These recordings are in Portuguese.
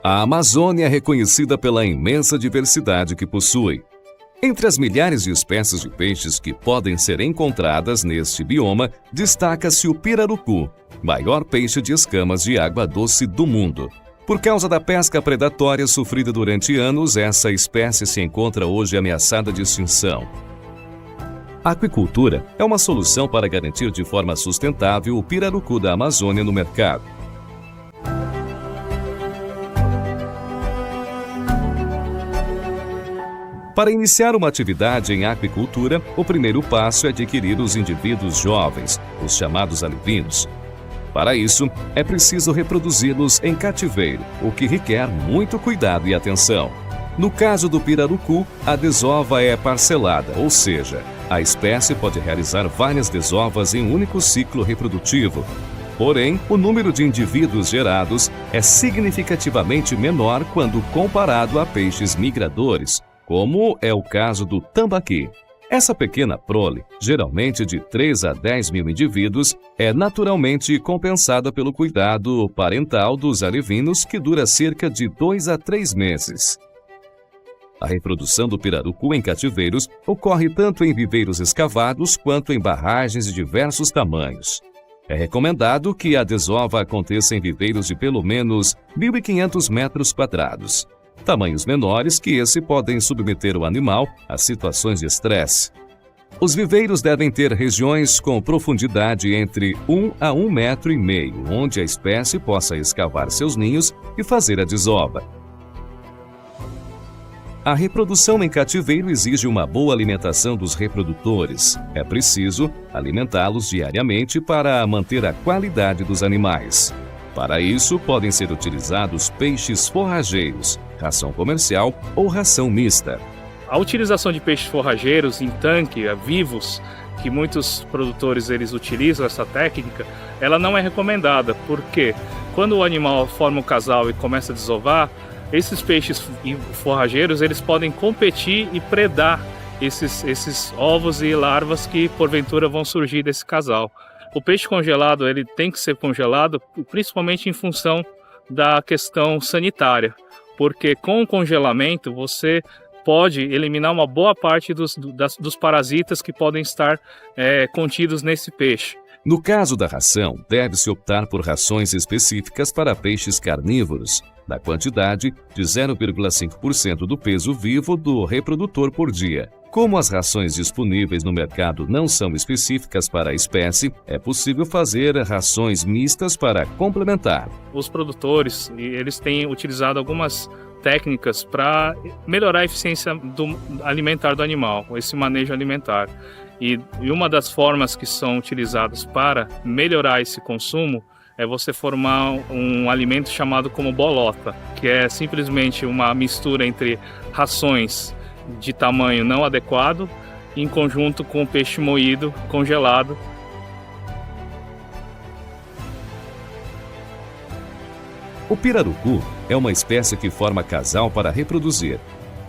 A Amazônia é reconhecida pela imensa diversidade que possui. Entre as milhares de espécies de peixes que podem ser encontradas neste bioma, destaca-se o pirarucu, maior peixe de escamas de água doce do mundo. Por causa da pesca predatória sofrida durante anos, essa espécie se encontra hoje ameaçada de extinção. A aquicultura é uma solução para garantir de forma sustentável o pirarucu da Amazônia no mercado. Para iniciar uma atividade em aquicultura, o primeiro passo é adquirir os indivíduos jovens, os chamados alevinos. Para isso, é preciso reproduzi-los em cativeiro, o que requer muito cuidado e atenção. No caso do pirarucu, a desova é parcelada, ou seja, a espécie pode realizar várias desovas em um único ciclo reprodutivo. Porém, o número de indivíduos gerados é significativamente menor quando comparado a peixes migradores, como é o caso do tambaqui. Essa pequena prole, geralmente de 3 a 10 mil indivíduos, é naturalmente compensada pelo cuidado parental dos alevinos, que dura cerca de 2 a 3 meses. A reprodução do pirarucu em cativeiros ocorre tanto em viveiros escavados quanto em barragens de diversos tamanhos. É recomendado que a desova aconteça em viveiros de pelo menos 1.500 metros quadrados. Tamanhos menores que esse podem submeter o animal a situações de estresse. Os viveiros devem ter regiões com profundidade entre 1 a 1,5 metros, onde a espécie possa escavar seus ninhos e fazer a desova. A reprodução em cativeiro exige uma boa alimentação dos reprodutores. É preciso alimentá-los diariamente para manter a qualidade dos animais. Para isso, podem ser utilizados peixes forrageiros, ração comercial ou ração mista. A utilização de peixes forrageiros em tanque, vivos, que muitos produtores eles utilizam essa técnica, ela não é recomendada, porque quando o animal forma um casal e começa a desovar, esses peixes forrageiros eles podem competir e predar esses ovos e larvas que porventura vão surgir desse casal. O peixe congelado ele tem que ser congelado principalmente em função da questão sanitária, porque com o congelamento você pode eliminar uma boa parte dos parasitas que podem estar contidos nesse peixe. No caso da ração, deve-se optar por rações específicas para peixes carnívoros, na quantidade de 0,5% do peso vivo do reprodutor por dia. Como as rações disponíveis no mercado não são específicas para a espécie, é possível fazer rações mistas para complementar. Os produtores eles têm utilizado algumas técnicas para melhorar a eficiência alimentar do animal, esse manejo alimentar. E uma das formas que são utilizadas para melhorar esse consumo é você formar um alimento chamado como bolota, que é simplesmente uma mistura entre rações de tamanho não adequado em conjunto com o peixe moído, congelado. O pirarucu é uma espécie que forma casal para reproduzir.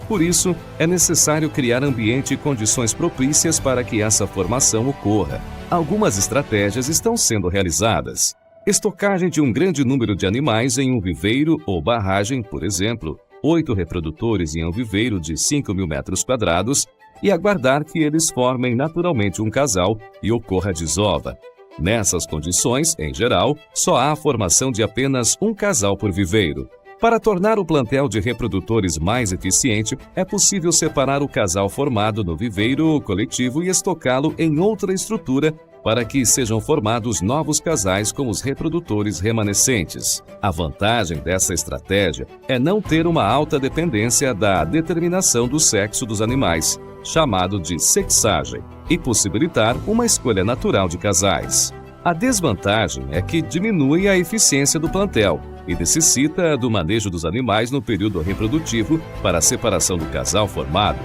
Por isso, é necessário criar ambiente e condições propícias para que essa formação ocorra. Algumas estratégias estão sendo realizadas. Estocagem de um grande número de animais em um viveiro ou barragem, por exemplo, 8 reprodutores em um viveiro de 5.000 metros quadrados, e aguardar que eles formem naturalmente um casal e ocorra a desova. Nessas condições, em geral, só há a formação de apenas um casal por viveiro. Para tornar o plantel de reprodutores mais eficiente, é possível separar o casal formado no viveiro coletivo e estocá-lo em outra estrutura para que sejam formados novos casais com os reprodutores remanescentes. A vantagem dessa estratégia é não ter uma alta dependência da determinação do sexo dos animais, chamado de sexagem, e possibilitar uma escolha natural de casais. A desvantagem é que diminui a eficiência do plantel e necessita do manejo dos animais no período reprodutivo para a separação do casal formado,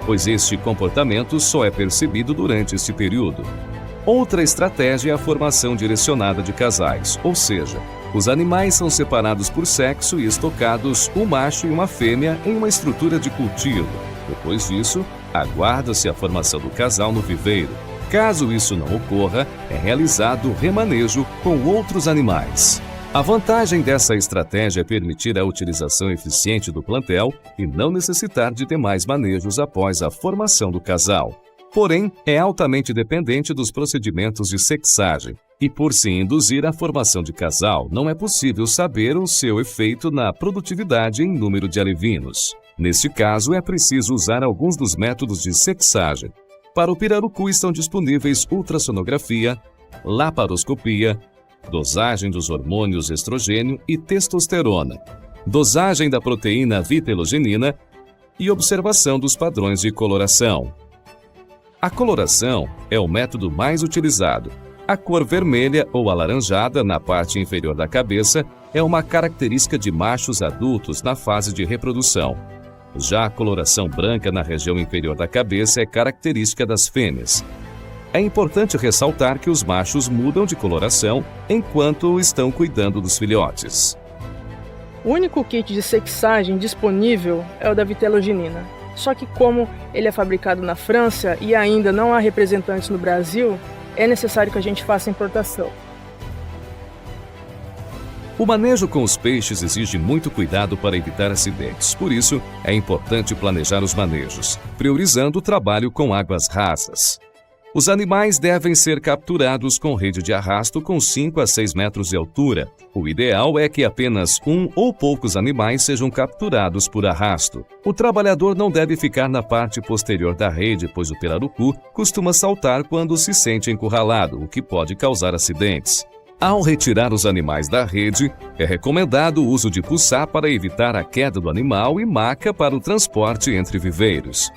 pois este comportamento só é percebido durante este período. Outra estratégia é a formação direcionada de casais, ou seja, os animais são separados por sexo e estocados um macho e uma fêmea em uma estrutura de cultivo. Depois disso, aguarda-se a formação do casal no viveiro. Caso isso não ocorra, é realizado o remanejo com outros animais. A vantagem dessa estratégia é permitir a utilização eficiente do plantel e não necessitar de demais manejos após a formação do casal. Porém, é altamente dependente dos procedimentos de sexagem, e por se induzir a formação de casal, não é possível saber o seu efeito na produtividade em número de alevinos. Neste caso, é preciso usar alguns dos métodos de sexagem. Para o pirarucu estão disponíveis ultrassonografia, laparoscopia, dosagem dos hormônios estrogênio e testosterona, dosagem da proteína vitelogenina e observação dos padrões de coloração. A coloração é o método mais utilizado. A cor vermelha ou alaranjada na parte inferior da cabeça é uma característica de machos adultos na fase de reprodução. Já a coloração branca na região inferior da cabeça é característica das fêmeas. É importante ressaltar que os machos mudam de coloração enquanto estão cuidando dos filhotes. O único kit de sexagem disponível é o da vitelogenina. Só que como ele é fabricado na França e ainda não há representantes no Brasil, é necessário que a gente faça a importação. O manejo com os peixes exige muito cuidado para evitar acidentes. Por isso, é importante planejar os manejos, priorizando o trabalho com águas rasas. Os animais devem ser capturados com rede de arrasto com 5 a 6 metros de altura. O ideal é que apenas um ou poucos animais sejam capturados por arrasto. O trabalhador não deve ficar na parte posterior da rede, pois o pirarucu costuma saltar quando se sente encurralado, o que pode causar acidentes. Ao retirar os animais da rede, é recomendado o uso de puçá para evitar a queda do animal e maca para o transporte entre viveiros.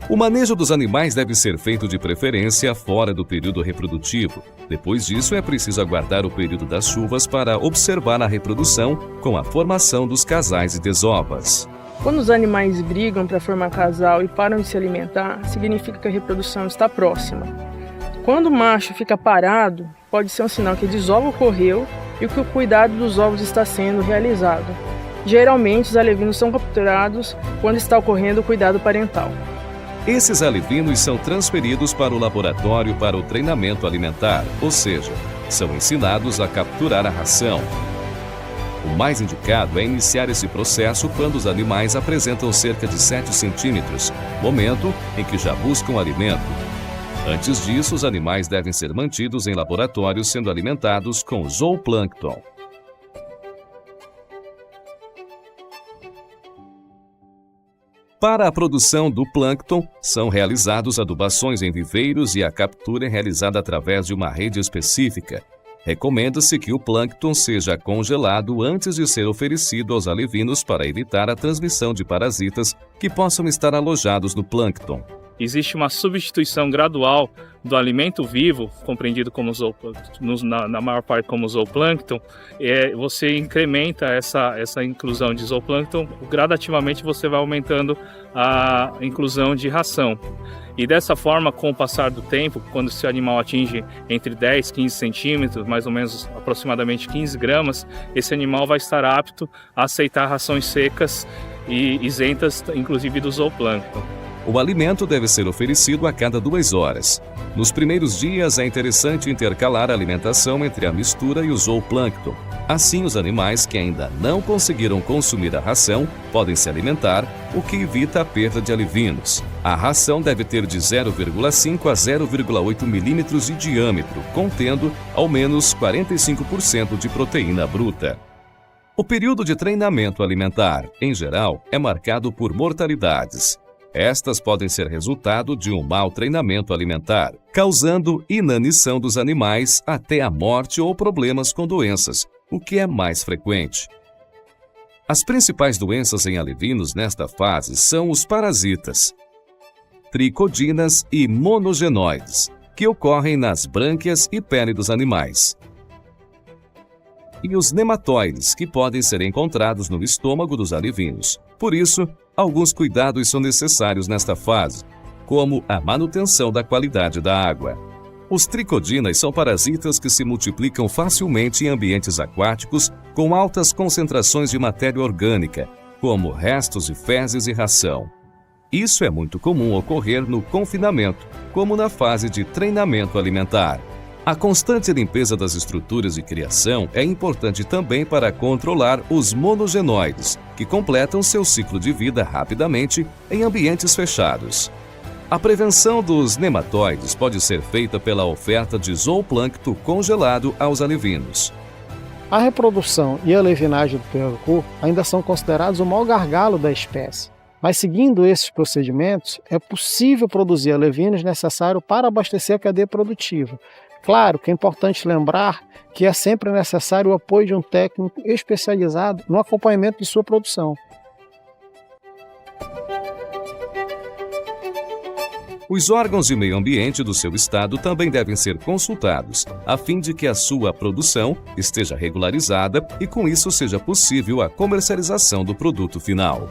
O manejo dos animais deve ser feito de preferência fora do período reprodutivo. Depois disso, é preciso aguardar o período das chuvas para observar a reprodução com a formação dos casais e desovas. Quando os animais brigam para formar casal e param de se alimentar, significa que a reprodução está próxima. Quando o macho fica parado, pode ser um sinal que a desova ocorreu e que o cuidado dos ovos está sendo realizado. Geralmente, os alevinos são capturados quando está ocorrendo o cuidado parental. Esses alevinos são transferidos para o laboratório para o treinamento alimentar, ou seja, são ensinados a capturar a ração. O mais indicado é iniciar esse processo quando os animais apresentam cerca de 7 centímetros, momento em que já buscam alimento. Antes disso, os animais devem ser mantidos em laboratório sendo alimentados com zooplâncton. Para a produção do plâncton, são realizados adubações em viveiros e a captura é realizada através de uma rede específica. Recomenda-se que o plâncton seja congelado antes de ser oferecido aos alevinos para evitar a transmissão de parasitas que possam estar alojados no plâncton. Existe uma substituição gradual do alimento vivo, compreendido como zooplâncton, na maior parte como zooplâncton. Você incrementa essa inclusão de zooplâncton, gradativamente você vai aumentando a inclusão de ração. E dessa forma, com o passar do tempo, quando esse animal atinge entre 10 e 15 centímetros, mais ou menos aproximadamente 15 gramas, esse animal vai estar apto a aceitar rações secas e isentas, inclusive do zooplâncton. O alimento deve ser oferecido a cada 2 horas. Nos primeiros dias é interessante intercalar a alimentação entre a mistura e o zooplâncton. Assim, os animais que ainda não conseguiram consumir a ração podem se alimentar, o que evita a perda de alevinos. A ração deve ter de 0,5 a 0,8 milímetros de diâmetro, contendo ao menos 45% de proteína bruta. O período de treinamento alimentar, em geral, é marcado por mortalidades. Estas podem ser resultado de um mau treinamento alimentar, causando inanição dos animais até a morte ou problemas com doenças, o que é mais frequente. As principais doenças em alevinos nesta fase são os parasitas, tricodinas e monogenoides, que ocorrem nas brânquias e pele dos animais. E os nematóides, que podem ser encontrados no estômago dos alevinos. Por isso, alguns cuidados são necessários nesta fase, como a manutenção da qualidade da água. Os tricodinas são parasitas que se multiplicam facilmente em ambientes aquáticos com altas concentrações de matéria orgânica, como restos de fezes e ração. Isso é muito comum ocorrer no confinamento, como na fase de treinamento alimentar. A constante limpeza das estruturas de criação é importante também para controlar os monogenoides, que completam seu ciclo de vida rapidamente em ambientes fechados. A prevenção dos nematóides pode ser feita pela oferta de zooplâncton congelado aos alevinos. A reprodução e a levinagem do pirarucu ainda são considerados o maior gargalo da espécie. Mas seguindo esses procedimentos, é possível produzir alevinos necessários para abastecer a cadeia produtiva. Claro que é importante lembrar que é sempre necessário o apoio de um técnico especializado no acompanhamento de sua produção. Os órgãos de meio ambiente do seu estado também devem ser consultados, a fim de que a sua produção esteja regularizada e com isso seja possível a comercialização do produto final.